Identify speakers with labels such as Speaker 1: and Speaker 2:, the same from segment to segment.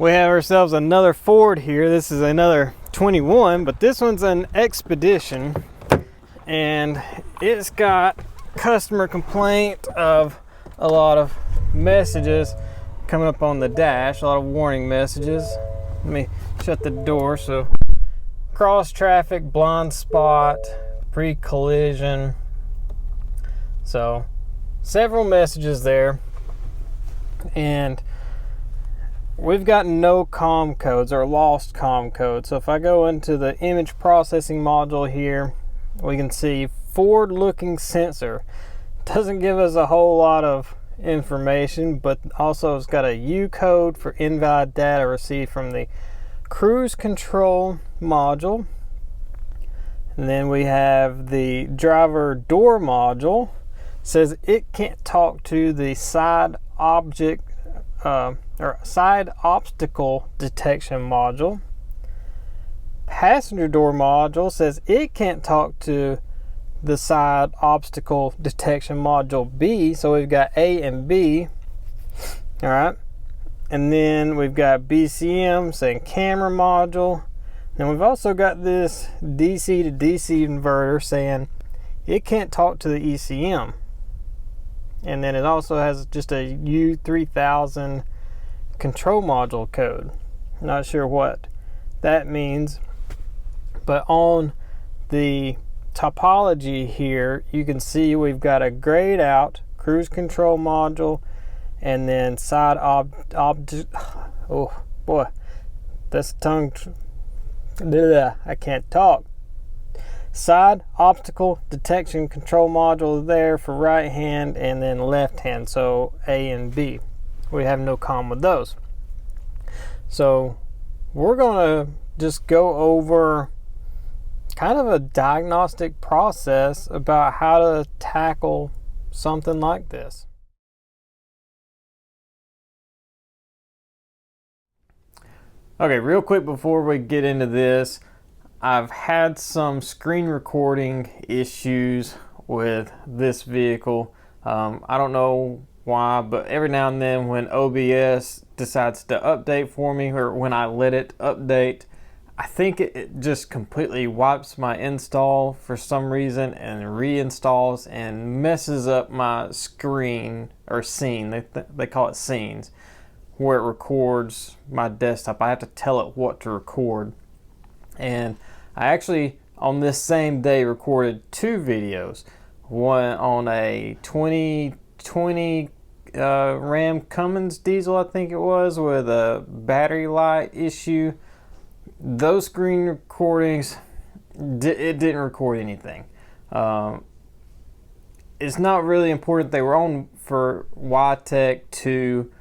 Speaker 1: We have ourselves another Ford here. This is another 21, but this one's an Expedition, and it's got customer complaint of a lot of messages coming up on the dash, a lot of warning messages. Let me shut the door. So cross traffic, blind spot, pre-collision. So several messages there, and we've got no COM codes or lost COM codes. So if I go into the image processing module here, we can see forward looking sensor. Doesn't give us a whole lot of information, but also it's got a U code for invalid data received from the cruise control module. And then we have the driver door module. It says it can't talk to the side object or side obstacle detection module. Passenger door module says it can't talk to the side obstacle detection module B. So we've got A and B. All right. And then we've got BCM saying camera module. And we've also got this DC to DC inverter saying it can't talk to the ECM. And then it also has just a U3000 control module code. Not sure what that means, but on the topology here you can see we've got a grayed out cruise control module, and then side object. Oh boy, that's tongue. I can't talk. Side obstacle detection control module there for right hand, and then left hand, so A and B. We have no COM with those. So we're going to just go over kind of a diagnostic process about how to tackle something like this. Okay, real quick before we get into this, I've had some screen recording issues with this vehicle. I don't know why, but every now and then when OBS decides to update for me, or when I let it update, I think it just completely wipes my install for some reason and reinstalls and messes up my screen or scene. They call it scenes, where it records my desktop. I have to tell it what to record. And I actually, on this same day, recorded two videos. One on a 2020 Ram Cummins diesel, I think it was, with a battery light issue. Those screen recordings, it didn't record anything. It's not really important. They were on for YTech 2,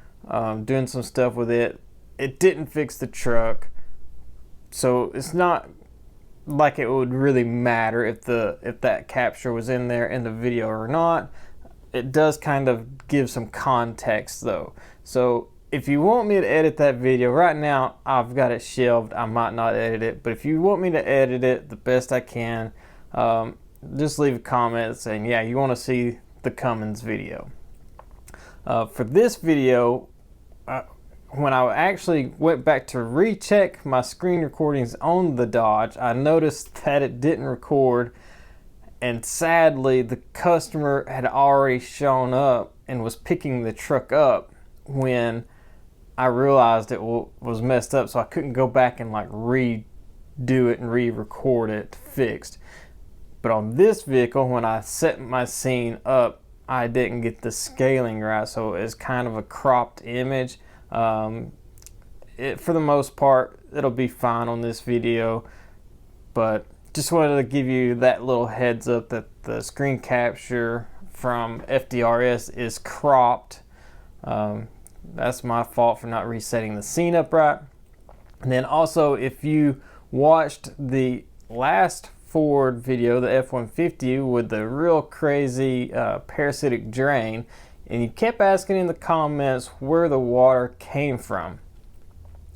Speaker 1: doing some stuff with it. It didn't fix the truck. So it's not like it would really matter if that capture was in there in the video or not. It does kind of give some context though. So if you want me to edit that video, right now I've got it shelved. I might not edit it, but if you want me to edit it the best I can, just leave a comment saying, yeah, you want to see the Cummins video. For this video, when I actually went back to recheck my screen recordings on the Dodge, I noticed that it didn't record, and sadly the customer had already shown up and was picking the truck up when I realized it was messed up, so I couldn't go back and like redo it and re-record it fixed. But on this vehicle, when I set my scene up, I didn't get the scaling right, so it's kind of a cropped image. For the most part, it'll be fine on this video, but just wanted to give you that little heads up that the screen capture from FDRS is cropped. That's my fault for not resetting the scene up right. And then also, if you watched the last Ford video, the F-150 with the real crazy parasitic drain, and you kept asking in the comments where the water came from,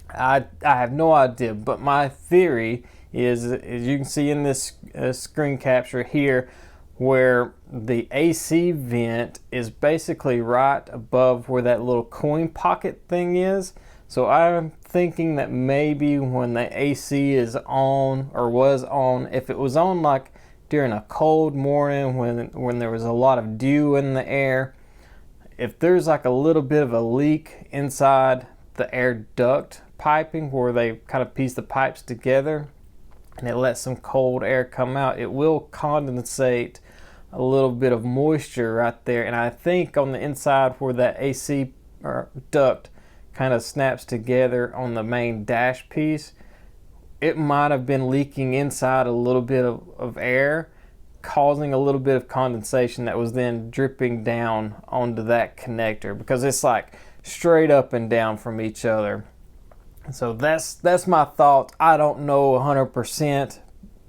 Speaker 1: I have no idea, but my theory is, as you can see in this screen capture here, where the AC vent is basically right above where that little coin pocket thing is. So I'm thinking that maybe when the AC is on, or was on, if it was on like during a cold morning when there was a lot of dew in the air, if there's like a little bit of a leak inside the air duct piping where they kind of piece the pipes together and it lets some cold air come out, it will condensate a little bit of moisture right there. And I think on the inside where that AC or duct kind of snaps together on the main dash piece, it might have been leaking inside a little bit of air, causing a little bit of condensation that was then dripping down onto that connector, because it's like straight up and down from each other. So that's my thought. I don't know 100%.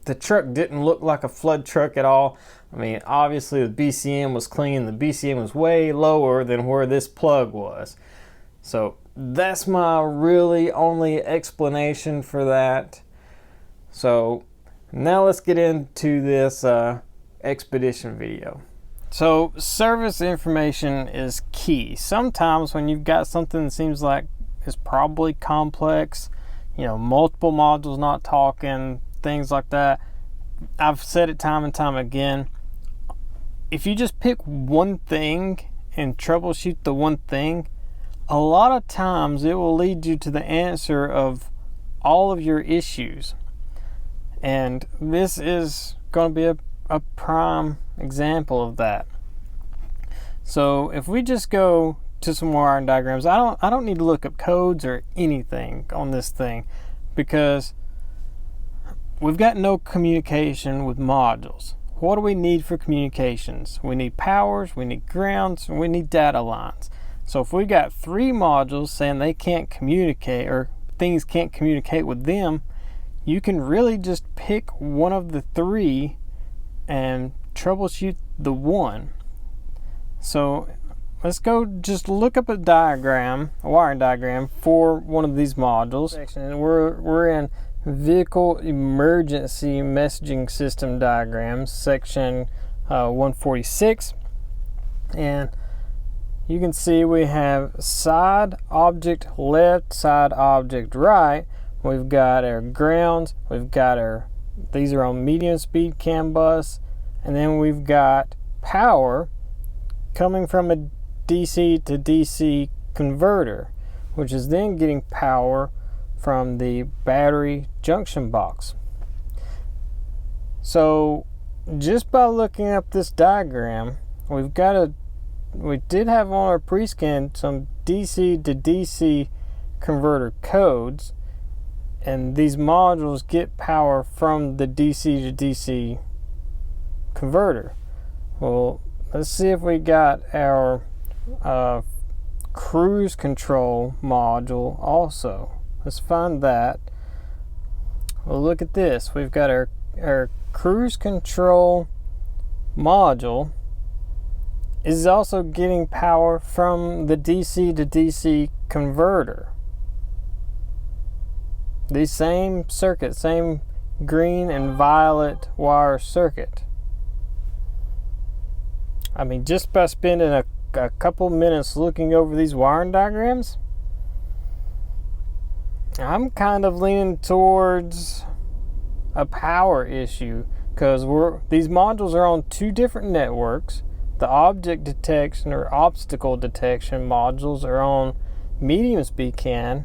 Speaker 1: The truck didn't look like a flood truck at all. I mean, obviously the BCM was clean. The BCM was way lower than where this plug was. So that's my really only explanation for that. So now let's get into this expedition video. So service information is key. Sometimes when you've got something that seems like it's probably complex, multiple modules not talking, things like that, I've said it time and time again, if you just pick one thing and troubleshoot the one thing, a lot of times it will lead you to the answer of all of your issues. And this is going to be a prime example of that. So if we just go to some wiring diagrams, I don't need to look up codes or anything on this thing, because we've got no communication with modules. What do we need for communications? We need powers, we need grounds, and we need data lines. So if we've got 3 modules saying they can't communicate, or things can't communicate with them, you can really just pick one of the 3 and troubleshoot the one. So let's go just look up a wiring diagram for one of these modules. And we're in Vehicle Emergency Messaging System Diagrams, section 146. And you can see we have side object left, side object right. We've got our grounds, these are on medium speed CAN bus, and then we've got power coming from a DC to DC converter, which is then getting power from the battery junction box. So just by looking up this diagram, we did have on our pre-scan some DC to DC converter codes, and these modules get power from the DC to DC converter. Well, let's see if we got our cruise control module also. Let's find that. Well, look at this. We've got our cruise control module is also getting power from the DC to DC converter. The same circuit, same green and violet wire circuit. I mean, just by spending a couple minutes looking over these wiring diagrams, I'm kind of leaning towards a power issue, because these modules are on 2 different networks. The object detection or obstacle detection modules are on medium speed CAN,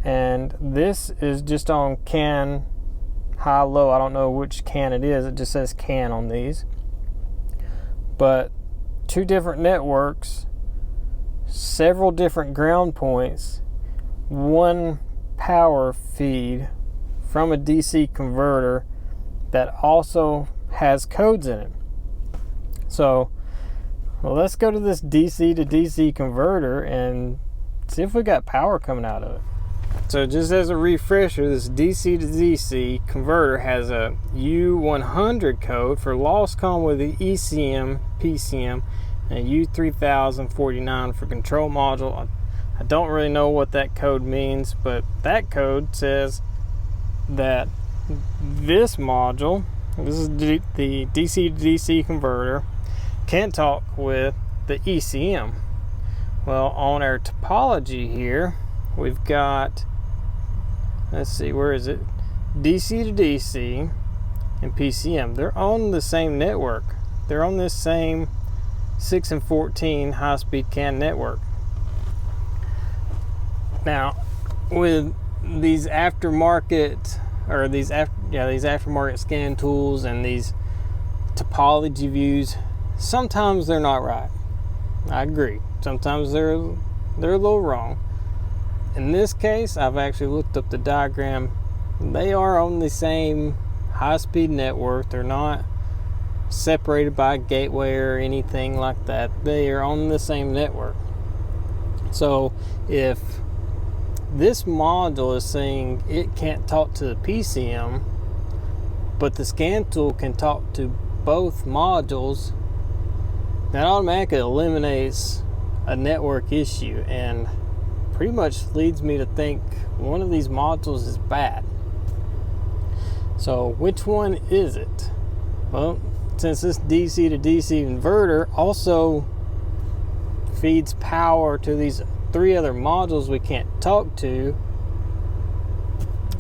Speaker 1: and this is just on CAN high-low. I don't know which CAN it is. It just says CAN on these. But 2 different networks, several different ground points, 1 power feed from a DC converter that also has codes in it. So, well, let's go to this DC to DC converter and see if we got power coming out of it. So just as a refresher, this DC to DC converter has a U100 code for loss comm with the ECM, PCM, and U3049 for control module. I don't really know what that code means, but that code says that this module, this is the DC to DC converter, can talk with the ECM. Well, on our topology here, we've got, let's see, where is it? DC to DC and PCM. They're on the same network. They're on this same 6 and 14 high-speed CAN network. Now, with these aftermarket scan tools and these topology views, sometimes they're not right. I agree. Sometimes they're a little wrong. In this case, I've actually looked up the diagram. They are on the same high-speed network. They're not separated by a gateway or anything like that. They are on the same network. So if this module is saying it can't talk to the PCM, but the scan tool can talk to both modules, that automatically eliminates a network issue and pretty much leads me to think one of these modules is bad. So which one is it? Well, since this DC to DC inverter also feeds power to these 3 other modules we can't talk to,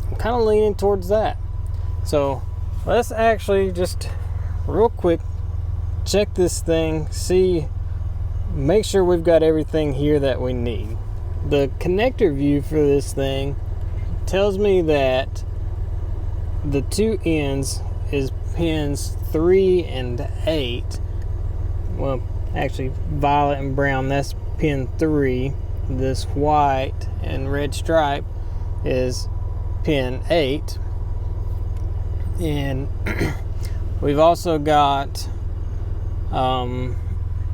Speaker 1: I'm kind of leaning towards that. So let's actually just real quick check this thing, make sure we've got everything here that we need. The connector view for this thing tells me that the 2 ends is pins 3 and 8. Well, actually violet and brown, that's pin 3. This white and red stripe is pin 8. And we've also got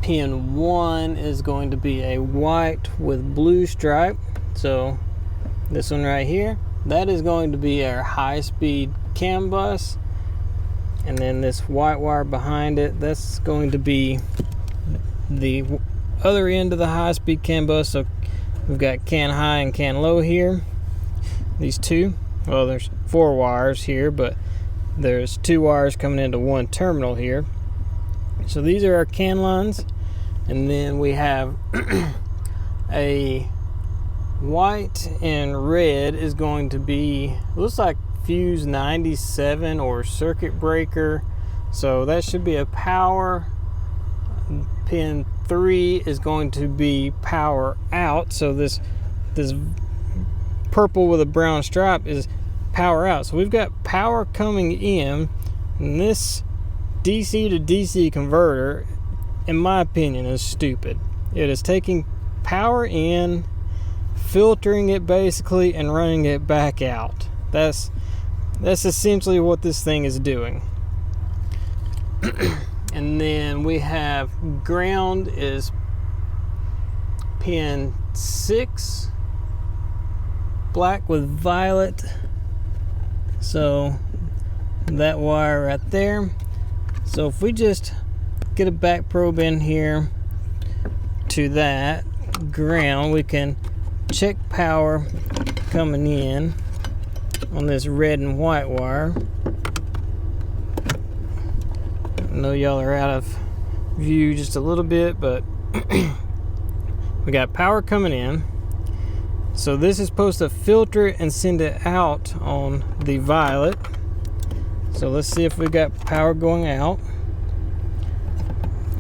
Speaker 1: pin 1 is going to be a white with blue stripe. So this one right here, that is going to be our high-speed CAN bus. And then this white wire behind it, that's going to be the other end of the high-speed CAN bus. So we've got CAN high and CAN low here. These 2. Well, there's 4 wires here, but there's 2 wires coming into 1 terminal here. So these are our CAN lines. And then we have a white and red is going to be, looks like fuse 97 or circuit breaker. So that should be a power. Pin 3 is going to be power out. So this purple with a brown stripe is power out. So we've got power coming in, and this DC to DC converter, in my opinion, is stupid. It is taking power in, filtering it basically, and running it back out. That's essentially what this thing is doing. And then we have ground is pin 6, black with violet. So that wire right there. So if we just get a back probe in here to that ground, we can check power coming in on this red and white wire. I know y'all are out of view just a little bit, but we got power coming in. So this is supposed to filter it and send it out on the violet. So let's see if we got power going out.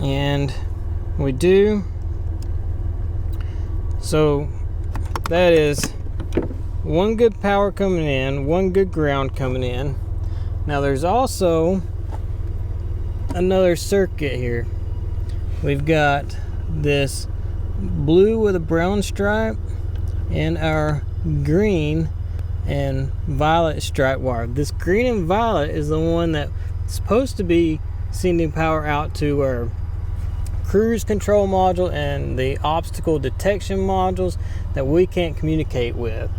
Speaker 1: And we do. So that is 1 good power coming in, 1 good ground coming in. Now there's also another circuit here. We've got this blue with a brown stripe and our green and violet stripe wire. This green and violet is the one that's supposed to be sending power out to our cruise control module and the obstacle detection modules that we can't communicate with.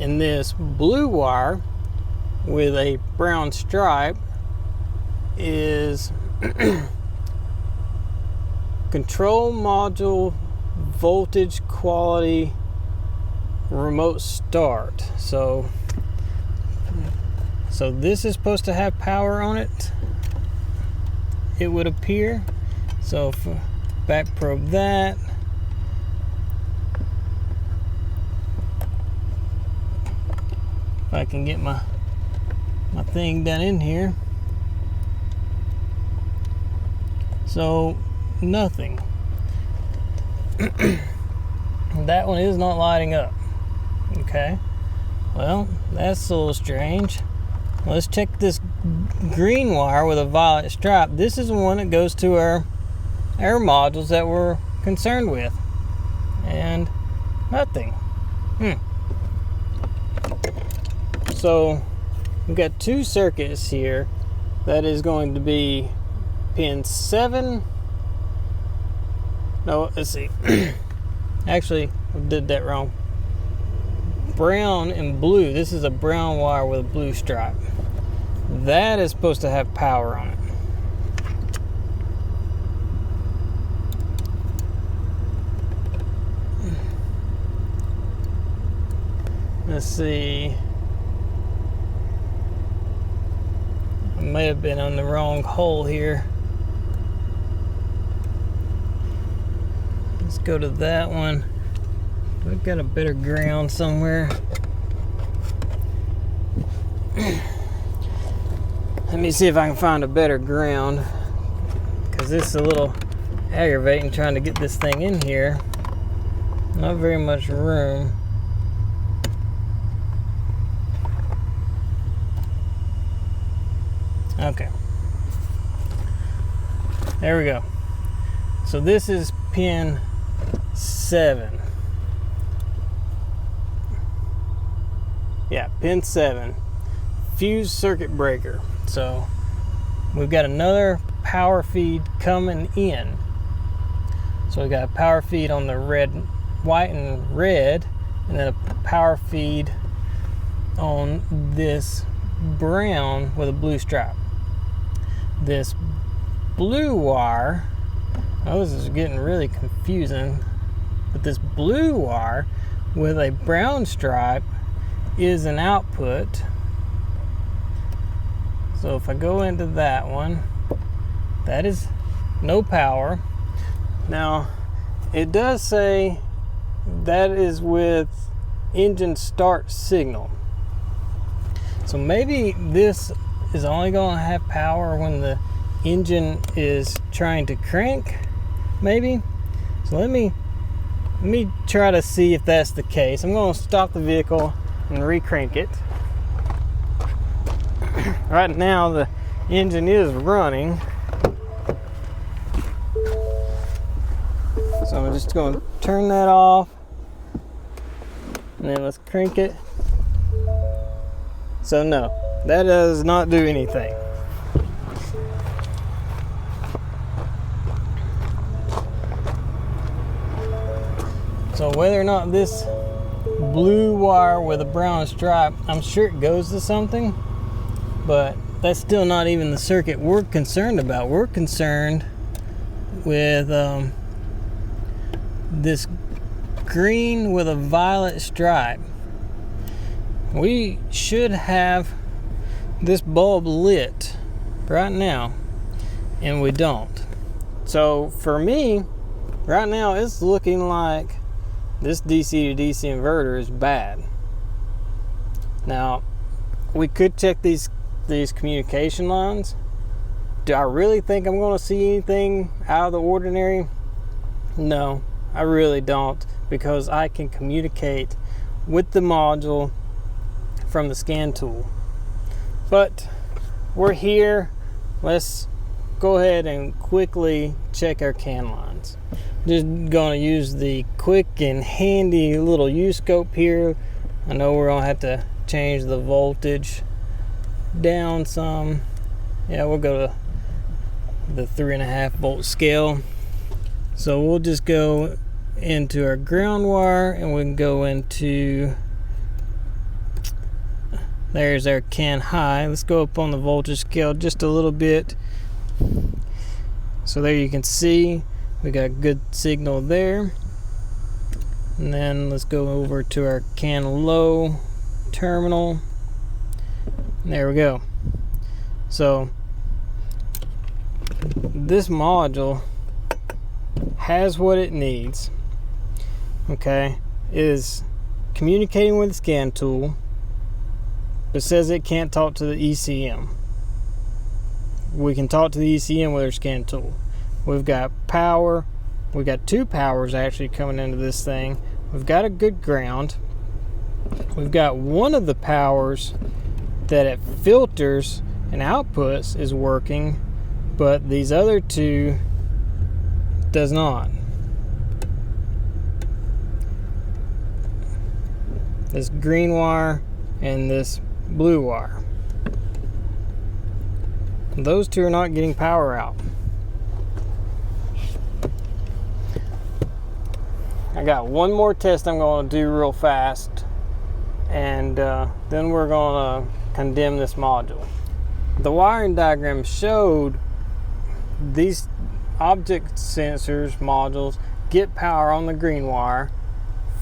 Speaker 1: And this blue wire with a brown stripe is control module voltage quality remote start. So this is supposed to have power on it, it would appear. So if back probe that, I can get my thing done in here. So nothing. That one is not lighting up. Okay, well, that's a little strange. Let's check this green wire with a violet stripe. This is the one that goes to our modules that we're concerned with, and nothing. So we've got two circuits here. That is going to be pin 7. No, let's see. Actually, I did that wrong. Brown and blue. This is a brown wire with a blue stripe. That is supposed to have power on it. Let's see. I may have been on the wrong hole here. Let's go to that one. We've got a better ground somewhere. Let me see if I can find a better ground, because this is a little aggravating trying to get this thing in here. Not very much room. Okay. There we go. So this is pin 7. Yeah, pin 7. Fuse circuit breaker. So we've got another power feed coming in. So we got a power feed on the red, white and red, and then a power feed on this brown with a blue stripe. This blue wire, oh, this is getting really confusing, but this blue wire with a brown stripe is an output. So if I go into that one, that is no power. Now it does say that is with engine start signal. So maybe this is only going to have power when the engine is trying to crank, maybe. So let me try to see if that's the case. I'm going to stop the vehicle and re-crank it. Right now the engine is running, so I'm just going to turn that off, and then let's crank it. So no, that does not do anything. So whether or not this blue wire with a brown stripe, I'm sure it goes to something, but that's still not even the circuit we're concerned about. We're concerned with this green with a violet stripe. We should have this bulb lit right now, and we don't. So for me, right now it's looking like this DC to DC inverter is bad. Now, we could check these communication lines. Do I really think I'm going to see anything out of the ordinary? No, I really don't, because I can communicate with the module from the scan tool. But we're here. Let's go ahead and quickly check our CAN lines. Just going to use the quick and handy little U-scope here. I know we're going to have to change the voltage down some. Yeah, we'll go to the 3.5 volt scale. So we'll just go into our ground wire, and we can go into, there's our CAN high. Let's go up on the voltage scale just a little bit. So there you can see we got good signal there. And then let's go over to our CAN low terminal. There we go. So this module has what it needs. Okay, it is communicating with the scan tool. but says it can't talk to the ECM. We can talk to the ECM with our scan tool. We've got power. We've got 2 powers actually coming into this thing. We've got a good ground. We've got one of the powers that it filters and outputs is working, but these other 2 does not. This green wire and this blue wire. Those 2 are not getting power out. I got one more test I'm going to do real fast, and then we're going to condemn this module. The wiring diagram showed these object sensors modules get power on the green wire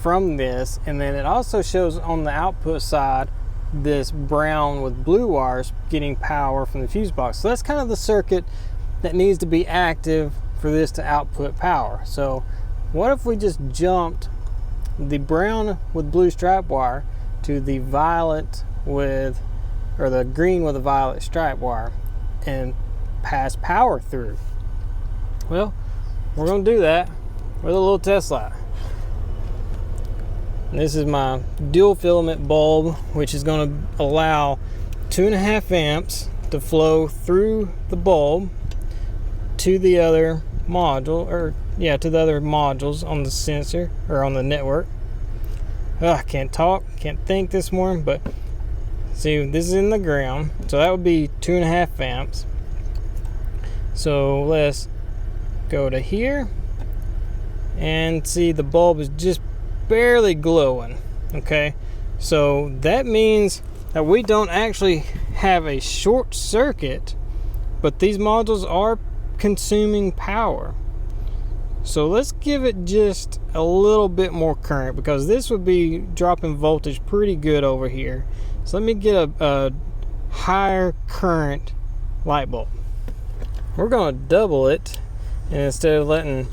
Speaker 1: from this, and then it also shows on the output side this brown with blue wires getting power from the fuse box. So that's kind of the circuit that needs to be active for this to output power. So what if we just jumped the brown with blue stripe wire to the violet with, or the green with a violet stripe wire, and pass power through? Well, we're going to do that with a little test light. This is my dual filament bulb, which is going to allow 2.5 amps to flow through the bulb to the other module, or to the other modules on the sensor or on the network. I can't talk, can't think this morning, but see, this is in the ground, so that would be 2.5 amps. So let's go to here and see the bulb is just barely glowing. Okay, so that means that we don't actually have a short circuit, but these modules are consuming power. So let's give it just a little bit more current, because this would be dropping voltage pretty good over here. So let me get a higher current light bulb. We're going to double it, and instead of letting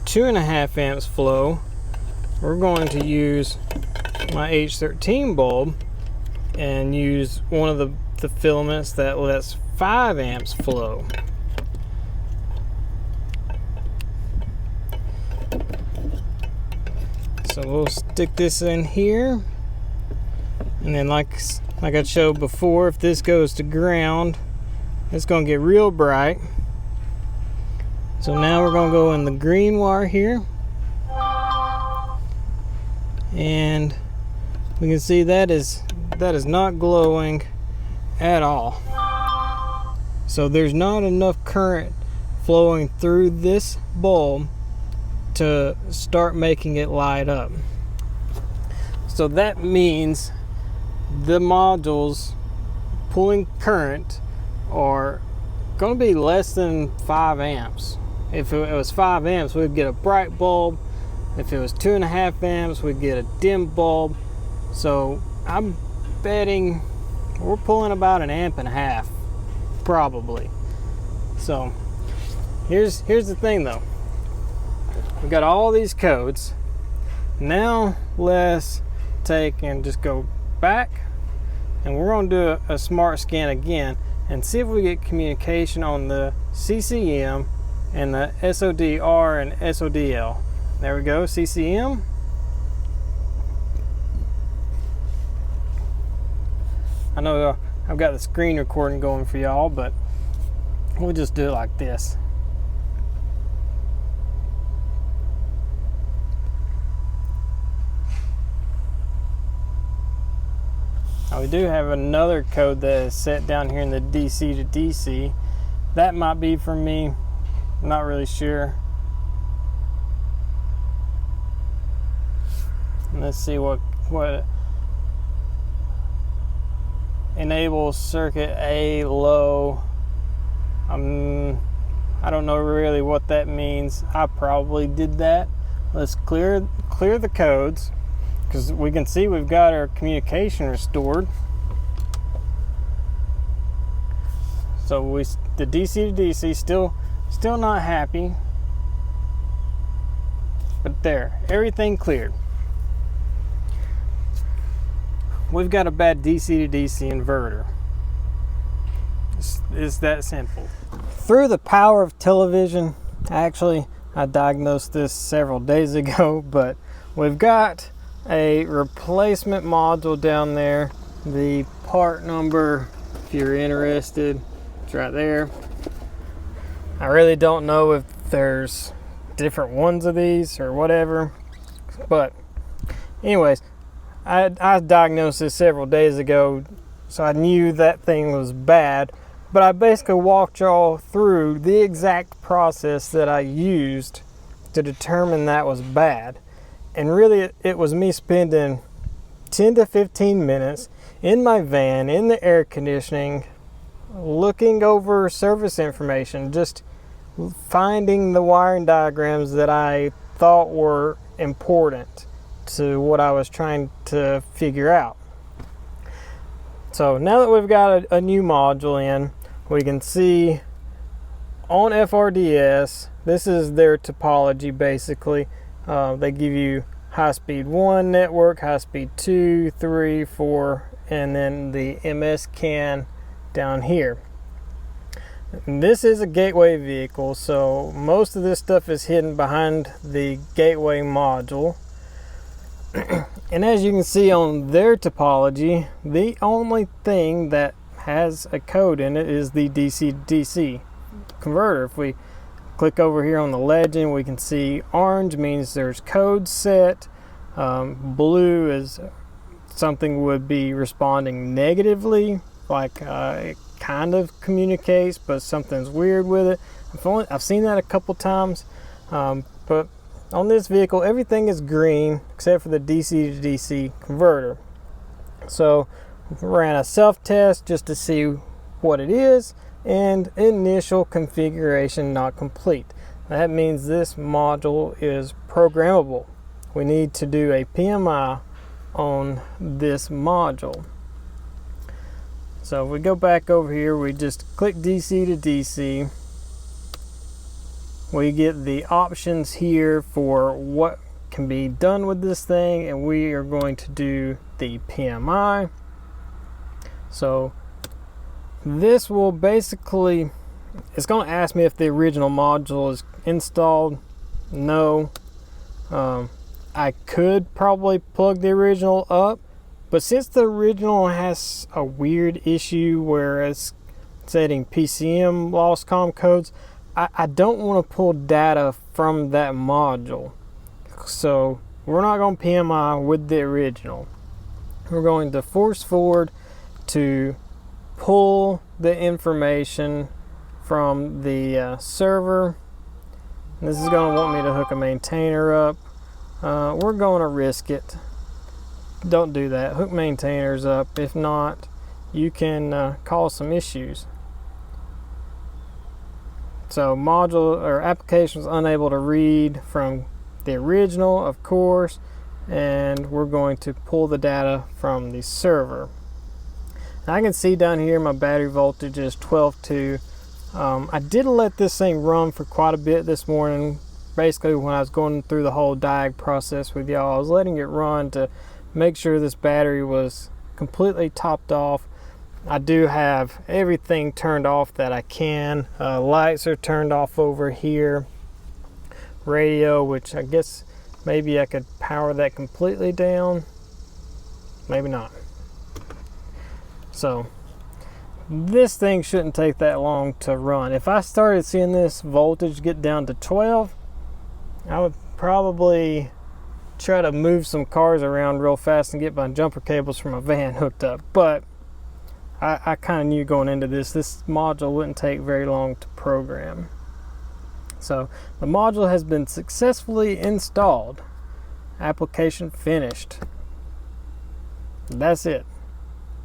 Speaker 1: 2.5 amps flow, we're going to use my H13 bulb and use one of the filaments that lets 5 amps flow. So we'll stick this in here, and then like I showed before, if this goes to ground, it's going to get real bright. So now we're going to go in the green wire here, and we can see that is not glowing at all. So there's not enough current flowing through this bulb to start making it light up. So that means the modules pulling current are going to be less than 5 amps. If it was 5 amps, we'd get a bright bulb. If it was 2.5 amps, we'd get a dim bulb. So I'm betting we're pulling about 1.5 amps, probably. So here's the thing though. We've got all these codes. Now let's take and just go back, and we're going to do a smart scan again and see if we get communication on the CCM and the SODR and SODL. There we go, CCM. I know I've got the screen recording going for y'all, but we'll just do it like this. Now we do have another code that is set down here in the DC to DC. That might be for me, I'm not really sure. Let's see what enables circuit A low. I don't know really what that means. I probably did that. Let's clear the codes, because we can see we've got our communication restored. So the DC to DC still not happy, but there, everything cleared. we've got a bad DC to DC inverter. It's that simple. Through the power of television, actually, I diagnosed this several days ago, but we've got a replacement module down there. The part number, if you're interested, it's right there. I really don't know if there's different ones of these or whatever, but anyways, I diagnosed this several days ago, so I knew that thing was bad. But I basically walked y'all through the exact process that I used to determine that was bad. And really, it was me spending 10 to 15 minutes in my van, in the air conditioning, looking over service information, just finding the wiring diagrams that I thought were important to what I was trying to figure out. So now that we've got a new module in, we can see on FRDS, this is their topology basically. They give you high speed 1 network, high speed 2, 3, 4, and then the MS CAN down here. And this is a gateway vehicle, so most of this stuff is hidden behind the gateway module. And as you can see on their topology, the only thing that has a code in it is the DC-DC converter. If we click over here on the legend, we can see orange means there's code set. Blue is something would be responding negatively, like it kind of communicates, but something's weird with it. I've seen that a couple times, but on this vehicle, everything is green except for the DC to DC converter. So ran a self-test just to see what it is, and initial configuration not complete. That means this module is programmable. We need to do a PMI on this module. So if we go back over here, we just click DC to DC. We get the options here for what can be done with this thing, and we are going to do the PMI. So this will basically, it's going to ask me if the original module is installed. No. I could probably plug the original up, but since the original has a weird issue where it's setting PCM lost COM codes, I don't want to pull data from that module. So we're not going to PMI with the original. We're going to force forward to pull the information from the server. This is going to want me to hook a maintainer up. We're going to risk it. Don't do that. Hook maintainers up. If not, you can cause some issues. So module or application was unable to read from the original, of course, and we're going to pull the data from the server. Now I can see down here my battery voltage is 12.2. I did let this thing run for quite a bit this morning. Basically, when I was going through the whole diag process with y'all, I was letting it run to make sure this battery was completely topped off. I do have everything turned off that I can. Lights are turned off over here. Radio, which I guess maybe I could power that completely down. Maybe not. So this thing shouldn't take that long to run. If I started seeing this voltage get down to 12, I would probably try to move some cars around real fast and get my jumper cables from my van hooked up. But I kind of knew going into this module wouldn't take very long to program. So the module has been successfully installed. Application finished. That's it.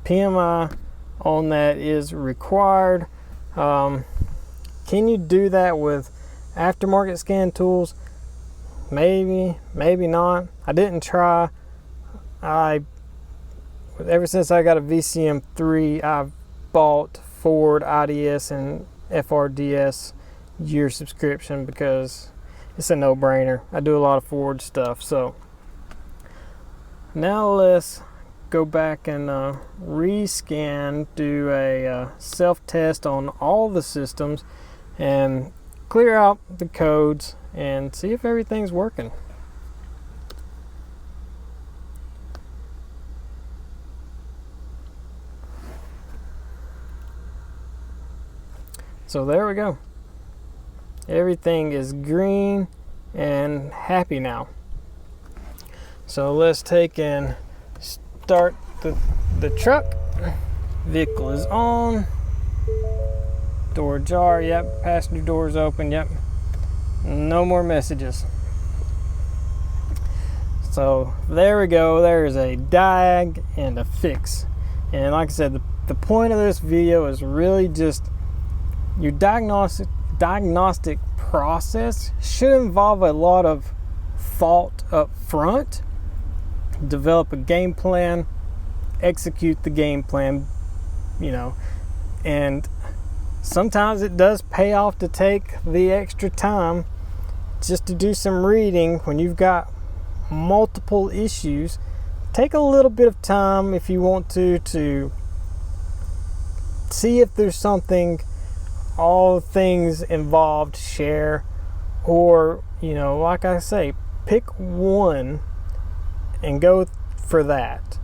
Speaker 1: PMI on that is required. Can you do that with aftermarket scan tools? Maybe, maybe not. I didn't try. Ever since I got a VCM3, I've bought Ford IDS and FRDS year subscription because it's a no-brainer. I do a lot of Ford stuff. So now let's go back and rescan, do a self-test on all the systems and clear out the codes and see if everything's working. So there we go. Everything is green and happy now. So let's take and start the truck. Vehicle is on. Door ajar, yep. Passenger door is open, yep. No more messages. So there we go. There's a diag and a fix. And like I said, the point of this video is really just your diagnostic process should involve a lot of thought up front. Develop a game plan, execute the game plan, and sometimes it does pay off to take the extra time just to do some reading when you've got multiple issues. Take a little bit of time if you want to see if there's something all things involved share, or like I say, pick one and go for that.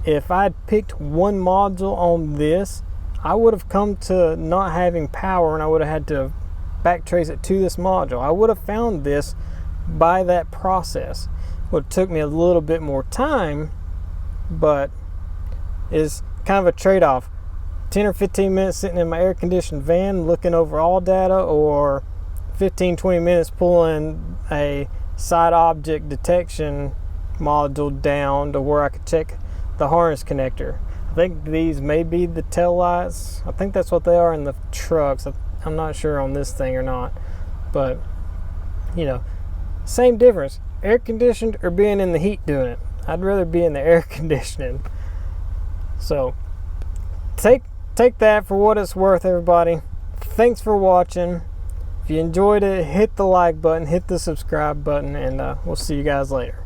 Speaker 1: If I'd picked one module on this, I would have come to not having power and I would have had to backtrace it to this module. I would have found this by that process. Would have took me a little bit more time, but is kind of a trade-off. 10 or 15 minutes sitting in my air-conditioned van looking over all data, or 15-20 minutes pulling a side object detection module down to where I could check the harness connector. I think these may be the tail lights. I think that's what they are in the trucks. I'm not sure on this thing or not, but same difference. Air conditioned or being in the heat doing it. I'd rather be in the air conditioning. So take that for what it's worth, everybody. Thanks for watching. If you enjoyed it, hit the like button, hit the subscribe button, and we'll see you guys later.